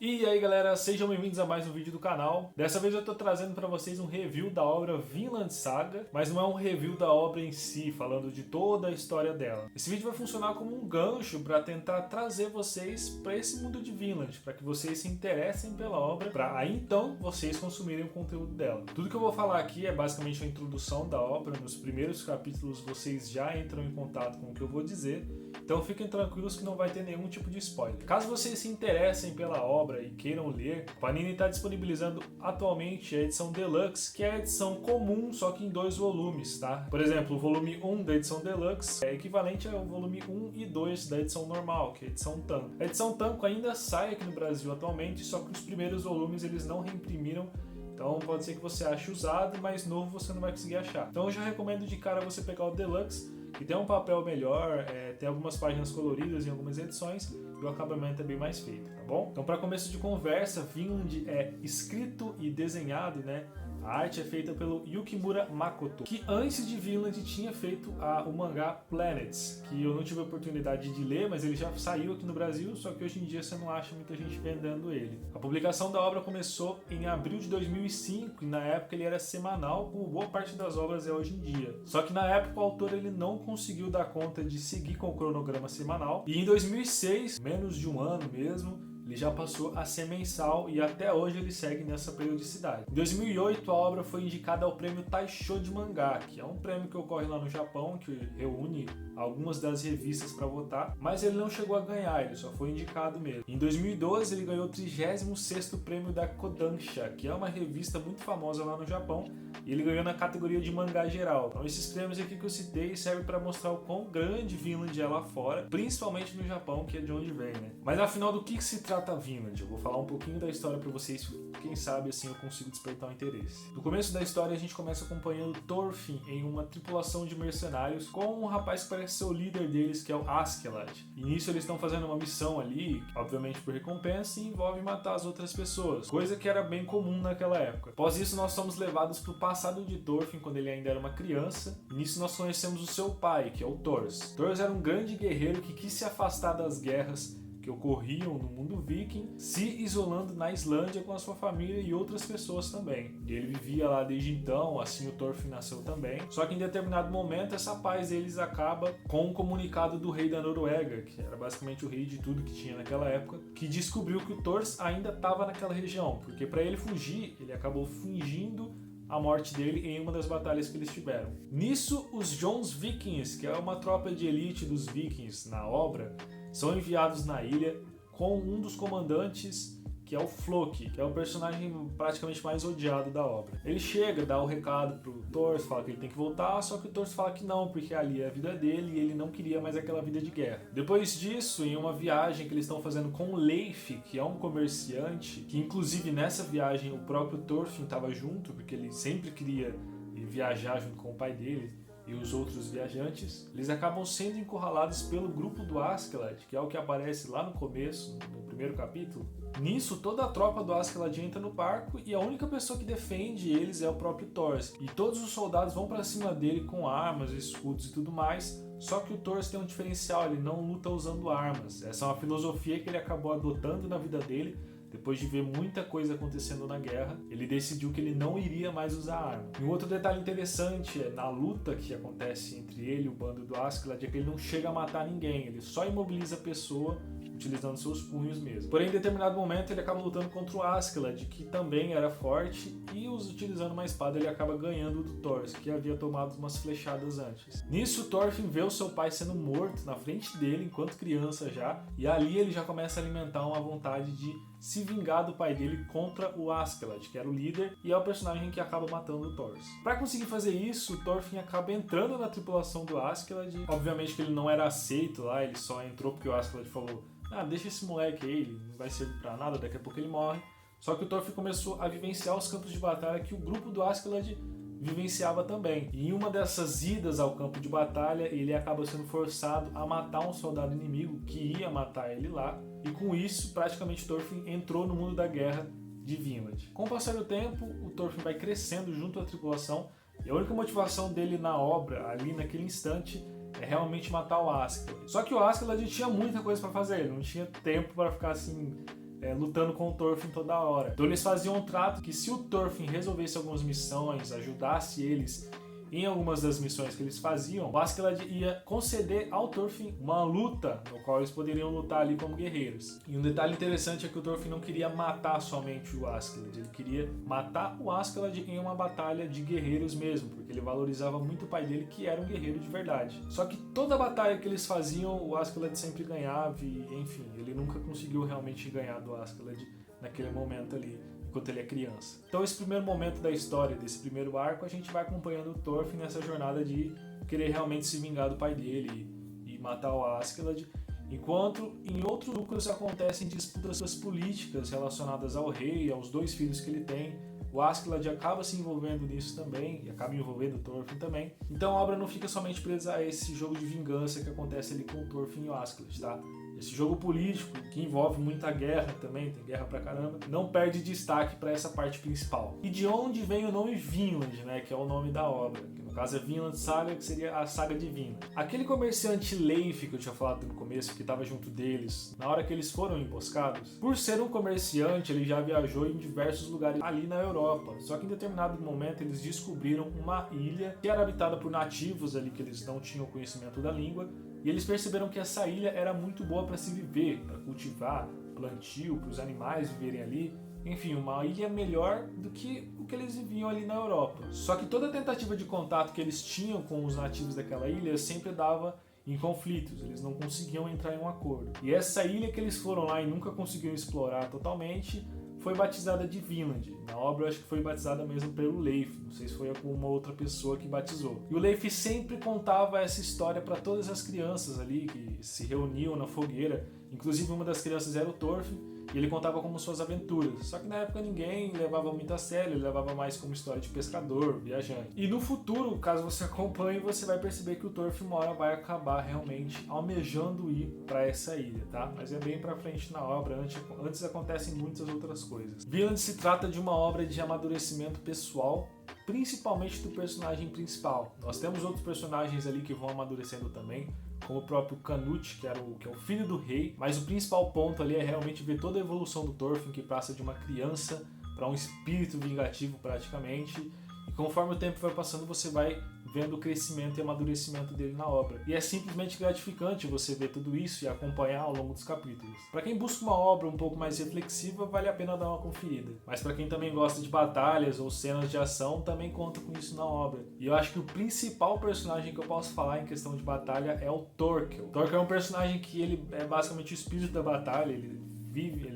E aí galera, sejam bem-vindos a mais um vídeo do canal. Dessa vez eu tô trazendo para vocês um review da obra Vinland Saga, mas não é um review da obra em si, falando de toda a história dela. Esse vídeo vai funcionar como um gancho para tentar trazer vocês para esse mundo de Vinland, para que vocês se interessem pela obra, para aí então vocês consumirem o conteúdo dela. Tudo que eu vou falar aqui é basicamente a introdução da obra. Nos primeiros capítulos vocês já entram em contato com o que eu vou dizer, então fiquem tranquilos que não vai ter nenhum tipo de spoiler. Caso vocês se interessem pela obra e queiram ler, a Panini está disponibilizando atualmente a edição Deluxe, que é a edição comum, só que em 2 volumes, tá? Por exemplo, o volume 1 da edição Deluxe é equivalente ao volume 1 e 2 da edição normal, que é a edição Tanco. A edição Tanco ainda sai aqui no Brasil atualmente, só que os primeiros volumes eles não reimprimiram. Então pode ser que você ache usado, mas novo você não vai conseguir achar. Então eu já recomendo de cara você pegar o Deluxe, que tem um papel melhor, tem algumas páginas coloridas em algumas edições e o acabamento é bem mais feito, tá bom? Então para começo de conversa, Vinland é escrito e desenhado, né? A arte é feita pelo Yukimura Makoto, que antes de Vinland tinha feito o mangá Planets, que eu não tive a oportunidade de ler, mas ele já saiu aqui no Brasil, só que hoje em dia você não acha muita gente vendendo ele. A publicação da obra começou em abril de 2005 e na época ele era semanal, como boa parte das obras é hoje em dia. Só que na época o autor ele não conseguiu dar conta de seguir com o cronograma semanal e em 2006, menos de um ano mesmo, ele já passou a ser mensal e até hoje ele segue nessa periodicidade. Em 2008 a obra foi indicada ao prêmio Taisho de Mangá, que é um prêmio que ocorre lá no Japão, que reúne algumas das revistas para votar, mas ele não chegou a ganhar, ele só foi indicado mesmo. Em 2012 ele ganhou o 36º prêmio da Kodansha, que é uma revista muito famosa lá no Japão, e ele ganhou na categoria de mangá geral. Então esses prêmios aqui que eu citei servem para mostrar o quão grande Vinland é lá fora, principalmente no Japão, que é de onde vem, né? Mas afinal, do que se trata Vinland? Eu vou falar um pouquinho da história para vocês, quem sabe assim eu consigo despertar o interesse. No começo da história a gente começa acompanhando Thorfinn em uma tripulação de mercenários com um rapaz que parece ser o líder deles, que é o Askeladd. E nisso eles estão fazendo uma missão ali, obviamente por recompensa, e envolve matar as outras pessoas, coisa que era bem comum naquela época. Após isso nós somos levados para o passado de Thorfinn quando ele ainda era uma criança, e nisso nós conhecemos o seu pai, que é o Thors. Thors era um grande guerreiro que quis se afastar das guerras que ocorriam no mundo viking, se isolando na Islândia com a sua família e outras pessoas também. E ele vivia lá desde então, assim o Thorfinn nasceu também. Só que em determinado momento essa paz deles acaba com um comunicado do rei da Noruega, que era basicamente o rei de tudo que tinha naquela época, que descobriu que o Thors ainda estava naquela região, porque para ele fugir, ele acabou fingindo a morte dele em uma das batalhas que eles tiveram. Nisso, os Jonsvikings, que é uma tropa de elite dos vikings na obra, são enviados na ilha com um dos comandantes, que é o Floki, que é o personagem praticamente mais odiado da obra. Ele chega, dá o recado pro Thors, fala que ele tem que voltar, só que o Thors fala que não, porque ali é a vida dele e ele não queria mais aquela vida de guerra. Depois disso, em uma viagem que eles estão fazendo com o Leif, que é um comerciante, que inclusive nessa viagem o próprio Thorfinn estava junto, porque ele sempre queria viajar junto com o pai dele e os outros viajantes, eles acabam sendo encurralados pelo grupo do Askeladd, que é o que aparece lá no começo, no primeiro capítulo. Nisso, toda a tropa do Askeladd entra no barco e a única pessoa que defende eles é o próprio Thors. E todos os soldados vão para cima dele com armas, escudos e tudo mais, só que o Thors tem um diferencial, ele não luta usando armas. Essa é uma filosofia que ele acabou adotando na vida dele. Depois de ver muita coisa acontecendo na guerra, ele decidiu que ele não iria mais usar arma. E um outro detalhe interessante é na luta que acontece entre ele e o bando do Askeladd é que ele não chega a matar ninguém, ele só imobiliza a pessoa utilizando seus punhos mesmo. Porém, em determinado momento ele acaba lutando contra o Askeladd, que também era forte, e utilizando uma espada ele acaba ganhando do Thors, que havia tomado umas flechadas antes. Nisso, Thorfinn vê o seu pai sendo morto na frente dele enquanto criança já, e ali ele já começa a alimentar uma vontade de se vingar do pai dele contra o Askeladd, que era o líder e é o personagem que acaba matando o Thors. Para conseguir fazer isso, o Thorfinn acaba entrando na tripulação do Askeladd. Obviamente que ele não era aceito lá, ele só entrou porque o Askeladd falou: deixa esse moleque aí, ele não vai servir pra nada, daqui a pouco ele morre. Só que o Thorfinn começou a vivenciar os campos de batalha que o grupo do Askeladd vivenciava também. E em uma dessas idas ao campo de batalha, ele acaba sendo forçado a matar um soldado inimigo que ia matar ele lá. E com isso, praticamente Thorfinn entrou no mundo da guerra de Vinland. Com o passar do tempo, o Thorfinn vai crescendo junto à tripulação e a única motivação dele na obra, ali naquele instante, é realmente matar o Askeladd. Só que o Askeladd tinha muita coisa para fazer, ele não tinha tempo para ficar assim lutando com o Thorfinn toda hora. Então eles faziam um trato que se o Thorfinn resolvesse algumas missões, ajudasse eles em algumas das missões que eles faziam, o Askeladd ia conceder ao Thorfinn uma luta, no qual eles poderiam lutar ali como guerreiros. E um detalhe interessante é que o Thorfinn não queria matar somente o Askeladd, ele queria matar o Askeladd em uma batalha de guerreiros mesmo, porque ele valorizava muito o pai dele, que era um guerreiro de verdade. Só que toda batalha que eles faziam, o Askeladd sempre ganhava e, enfim, ele nunca conseguiu realmente ganhar do Askeladd naquele momento ali, enquanto ele é criança. Então esse primeiro momento da história, desse primeiro arco, a gente vai acompanhando o Thorfinn nessa jornada de querer realmente se vingar do pai dele e matar o Askeladd, enquanto em outros núcleos acontecem disputas políticas relacionadas ao rei, aos dois filhos que ele tem. O Askeladd acaba se envolvendo nisso também, e acaba envolvendo o Thorfinn também. Então a obra não fica somente presa a esse jogo de vingança que acontece ali com o Thorfinn e o Askeladd, tá? Esse jogo político, que envolve muita guerra também, tem guerra pra caramba, não perde destaque para essa parte principal. E de onde vem o nome Vinland, né, que é o nome da obra, que no caso é Vinland Saga, que seria a saga de Vinland. Aquele comerciante Leif que eu tinha falado no começo, que estava junto deles, na hora que eles foram emboscados, por ser um comerciante, ele já viajou em diversos lugares ali na Europa, só que em determinado momento eles descobriram uma ilha que era habitada por nativos ali, que eles não tinham conhecimento da língua, e eles perceberam que essa ilha era muito boa para se viver, para cultivar, plantio, para os animais viverem ali. Enfim, uma ilha melhor do que o que eles viviam ali na Europa. Só que toda tentativa de contato que eles tinham com os nativos daquela ilha sempre dava em conflitos, eles não conseguiam entrar em um acordo. E essa ilha que eles foram lá e nunca conseguiram explorar totalmente foi batizada de Vinland. Na obra, eu acho que foi batizada mesmo pelo Leif, não sei se foi alguma outra pessoa que batizou. E o Leif sempre contava essa história para todas as crianças ali que se reuniam na fogueira. Inclusive uma das crianças era o Thorfinn, e ele contava como suas aventuras. Só que na época ninguém levava muito a sério, ele levava mais como história de pescador, viajante. E no futuro, caso você acompanhe, você vai perceber que o Thorfinn uma hora vai acabar realmente almejando ir para essa ilha, tá? Mas é bem pra frente na obra, antes acontecem muitas outras coisas. Vinland se trata de uma obra de amadurecimento pessoal, principalmente do personagem principal. Nós temos outros personagens ali que vão amadurecendo também, como o próprio Canute, que é o filho do rei, mas o principal ponto ali é realmente ver toda a evolução do Thorfinn, que passa de uma criança para um espírito vingativo praticamente, e conforme o tempo vai passando você vai vendo o crescimento e amadurecimento dele na obra. E é simplesmente gratificante você ver tudo isso e acompanhar ao longo dos capítulos. Para quem busca uma obra um pouco mais reflexiva, vale a pena dar uma conferida. Mas para quem também gosta de batalhas ou cenas de ação, também conta com isso na obra. E eu acho que o principal personagem que eu posso falar em questão de batalha é o Thorkel. Thorkel é um personagem que ele é basicamente o espírito da batalha, ele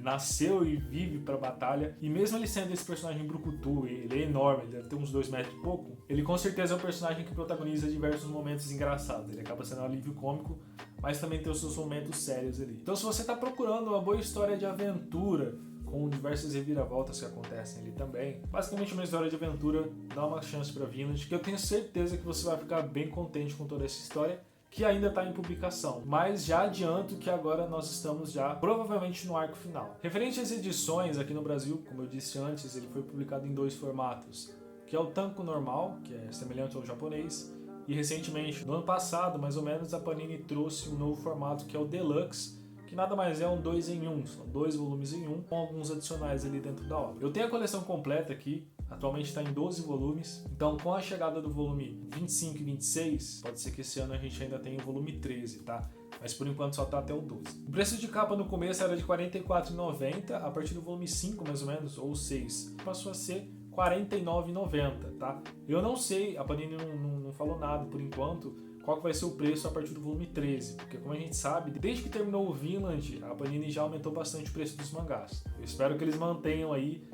nasceu e vive pra batalha, e mesmo ele sendo esse personagem brucutu, ele é enorme, ele deve ter uns 2 metros e pouco, ele com certeza é um personagem que protagoniza diversos momentos engraçados, ele acaba sendo um alívio cômico, mas também tem os seus momentos sérios ali. Então se você tá procurando uma boa história de aventura, com diversas reviravoltas que acontecem ali também, basicamente uma história de aventura, dá uma chance pra Vinland, que eu tenho certeza que você vai ficar bem contente com toda essa história, que ainda está em publicação, mas já adianto que agora nós estamos já provavelmente no arco final. Referente às edições aqui no Brasil, como eu disse antes, ele foi publicado em 2 formatos, que é o tanco normal, que é semelhante ao japonês, e recentemente, no ano passado, mais ou menos, a Panini trouxe um novo formato que é o Deluxe, que nada mais é um 2 em 1, são 2 volumes em 1, com alguns adicionais ali dentro da obra. Eu tenho a coleção completa aqui, atualmente está em 12 volumes, então com a chegada do volume 25 e 26, pode ser que esse ano a gente ainda tenha o volume 13, tá? Mas por enquanto só tá até o 12. O preço de capa no começo era de R$ 44,90, a partir do volume 5 mais ou menos, ou 6, passou a ser R$ 49,90, tá? Eu não sei, a Panini não falou nada por enquanto, qual que vai ser o preço a partir do volume 13, porque como a gente sabe, desde que terminou o Vinland, a Panini já aumentou bastante o preço dos mangás. Eu espero que eles mantenham aí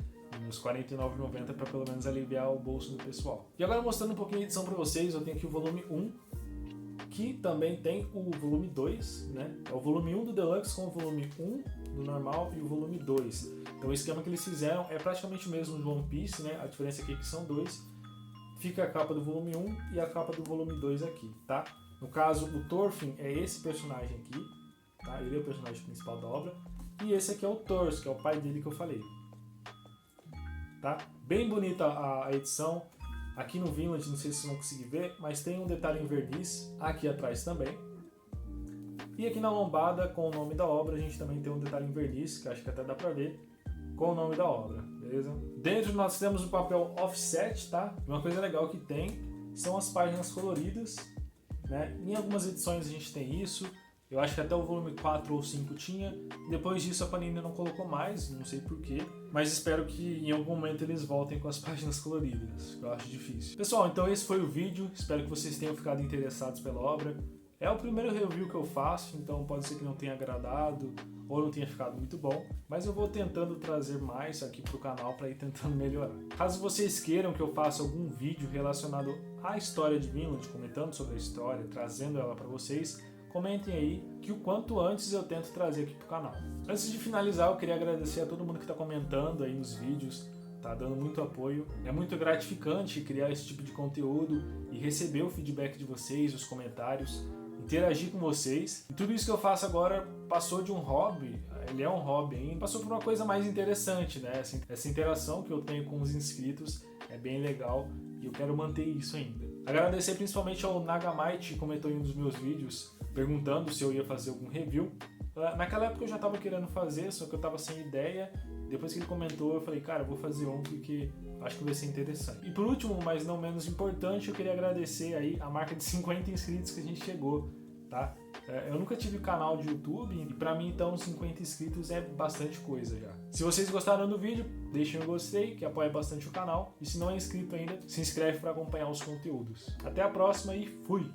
uns R$ 49,90 para pelo menos aliviar o bolso do pessoal. E agora mostrando um pouquinho de edição para vocês, eu tenho aqui o volume 1, que também tem o volume 2, né? É o volume 1 do Deluxe com o volume 1 do normal e o volume 2. Então o esquema que eles fizeram é praticamente o mesmo do One Piece, né? A diferença aqui é que são 2. Fica a capa do volume 1 e a capa do volume 2 aqui, tá? No caso, o Thorfinn é esse personagem aqui, tá? Ele é o personagem principal da obra. E esse aqui é o Thors, que é o pai dele que eu falei. Tá? Bem bonita a edição. Aqui no Vinland, não sei se vocês vão conseguir ver, mas tem um detalhe em verniz aqui atrás também. E aqui na lombada, com o nome da obra, a gente também tem um detalhe em verniz, que acho que até dá pra ver, com o nome da obra, beleza? Dentro nós temos o papel offset, tá? Uma coisa legal que tem são as páginas coloridas, né? Em algumas edições a gente tem isso, eu acho que até o volume 4 ou 5 tinha. Depois disso a Panini não colocou mais, não sei porquê, mas espero que em algum momento eles voltem com as páginas coloridas, que eu acho difícil. Pessoal, então esse foi o vídeo, espero que vocês tenham ficado interessados pela obra. É o primeiro review que eu faço, então pode ser que não tenha agradado ou não tenha ficado muito bom, mas eu vou tentando trazer mais aqui pro canal para ir tentando melhorar. Caso vocês queiram que eu faça algum vídeo relacionado à história de Vinland, comentando sobre a história, trazendo ela para vocês, comentem aí que o quanto antes eu tento trazer aqui pro canal. Antes de finalizar, eu queria agradecer a todo mundo que está comentando aí nos vídeos, tá dando muito apoio. É muito gratificante criar esse tipo de conteúdo e receber o feedback de vocês, os comentários, interagir com vocês. E tudo isso que eu faço agora passou de um hobby, ele é um hobby ainda, passou por uma coisa mais interessante, né? Essa interação que eu tenho com os inscritos é bem legal e eu quero manter isso ainda. Agradecer principalmente ao Nagamite, que comentou em um dos meus vídeos, perguntando se eu ia fazer algum review. Naquela época eu já estava querendo fazer, só que eu estava sem ideia. Depois que ele comentou, eu falei, cara, eu vou fazer um porque acho que vai ser interessante. E por último, mas não menos importante, eu queria agradecer aí a marca de 50 inscritos que a gente chegou, tá? Eu nunca tive canal de YouTube e pra mim então 50 inscritos é bastante coisa já. Se vocês gostaram do vídeo, deixem um gostei, que apoia bastante o canal. E se não é inscrito ainda, se inscreve para acompanhar os conteúdos. Até a próxima e fui!